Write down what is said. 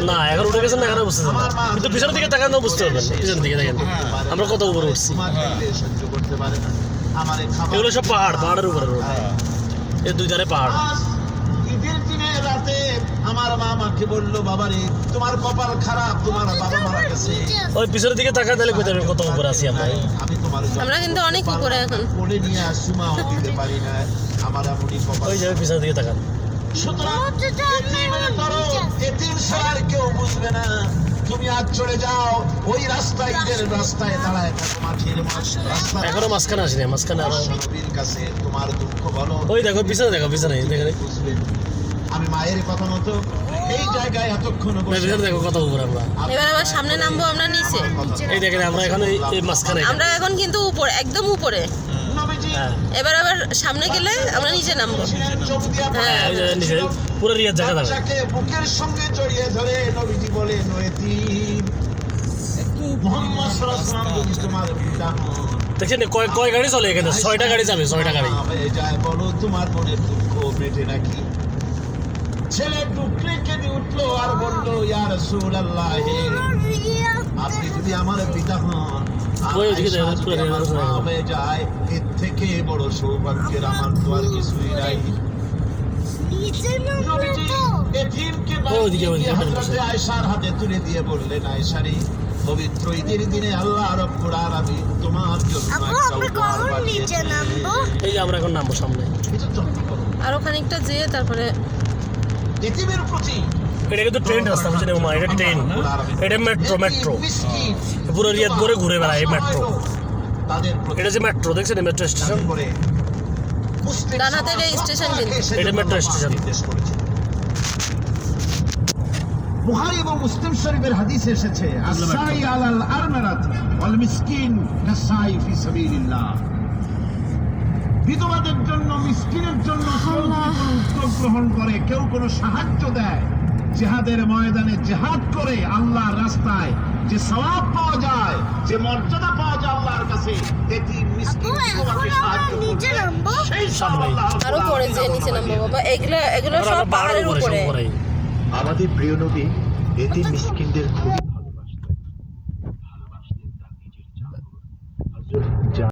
না এখন উঠে গেছেন না, এখন বুঝতেছেন না, কিন্তু পিছনের দিকে তাকানো বুঝতে পারবেন। পিছনের দিকে দেখেন আমরা কত উপরে উঠছি। এগুলো সব পাহাড়, পাহাড়ের উপরে রোড, এই দুই ধারে পাহাড়। ঈদের দিনে রাতে আমার মা আমাকে বললো, বাবা রে তোমার কপাল খারাপ, তোমার বাবা মারা গেছে। ওই পিছনের দিকে তাকায় তাহলে কোথায় কত উপরে আছি আমরা। আমি তোমার আমরা কিন্তু অনেক উপরে এখন। কোলে নিয়ে আসি মা, দিতে পারি না, আমার এমনই কপাল। ওই যে পিছনের দিকে তাকান। সুতরাং এতিম ছাড়া কেউ বুঝবে না। তুমি আজ চলে যাও ওই রাস্তায়, ঈদের রাস্তায় দাঁড়ায় থাকো, মাঠের রাস্তা। এখনো মাঝখানে আসিনি, মাঝখানে আরো নবীর কাছে তোমার দুঃখ বলো। ওই দেখো পিছনে, দেখো পিছনে দেখেন, বুঝবে। আমি মায়ের কথা মতো এই জায়গায় এতক্ষণ বসে, পিছনে দেখো কত উপরে আমরা। এবার আবার সামনে নামবো আমরা নিচে। এই দেখেন আমরা এখন এই মাঝখানে। আমরা এখন কিন্তু উপরে, একদম উপরে। হ্যাঁ এবার আবার সামনে গেলে আমরা নিচে নামবো। হ্যাঁ ওই যে নিচে পুরো রিয়ার জায়গা যাবে। বুকের সঙ্গে জড়িয়ে ধরে নবীজি বলে, নয়তিম মুহাম্মদ সাল্লাল্লাহু আলাইহি ওয়াসাল্লাম তোমার পিতা। দেখছেন কয় গাড়ি চলে এখানে, 6টা গাড়ি যাবে, 6টা গাড়ি যায়। বলো তোমার মনের দুঃখ মেটে নাকি? ছেলে টুকরে কেঁদে উঠলো আর বললো, ইয়া রাসূলুল্লাহ, আপনি যদি আমার পিতা হন, ওই ওদিকে দেখেন পুরো হয়ে যায়, এর থেকে বড় সৌভাগ্যের আমার তো আর কিছুই নাই। আয়েশার হাতে তুলে দিয়ে বললেন, আয়েশা রে, পবিত্র ঈদের দিনে আল্লাহ রাব্বুল আলামিন তোমার জন্য একটা উপহার পাঠিয়েছেন। এই যে আমরা এখন নামবো সামনে। আরো খানিকটা যেয়ে তারপরে এতিমের প্রতি এটা কিন্তু ট্রেন রাস্তা, বুঝছেন মা, এটা ট্রেন, এটা মেট্রো, মেট্রো পুরো রিয়াদ করে ঘুরে বেড়ায় এই মেট্রো। এটা যে মেট্রো দেখছেন, মেট্রো স্টেশন, ডান হাতের এই স্টেশন কিন্তু এটা মেট্রো স্টেশন। বুখারী এবং মুসলিম শরীফের হাদিসে এসেছে, আস-সাই আলাল আরমারাত ওয়াল মিসকিন কাস-সাই ফি সাবিলিল্লাহ। বিধবাদের জন্য, মিসকিনের জন্য কেউ কোনো উদ্যোগ গ্রহণ করে, কেউ কোনো সাহায্য দেয়, জিহাদের ময়দানে জিহাদ করে আল্লাহর রাস্তায় যে সওয়াব পাওয়া যায়, যে মর্যাদা পাওয়া যায় আল্লাহর কাছে, এতিম মিসকিন বিধবাকে সাহায্য করবে, সেই সব আল্লাহ আরো পরে যেয়ে নিচে নামবো বাবা। এগুলো সব পাহাড়ের উপরে। আমাদের প্রিয় নবী এতিম মিসকিনদের খুবই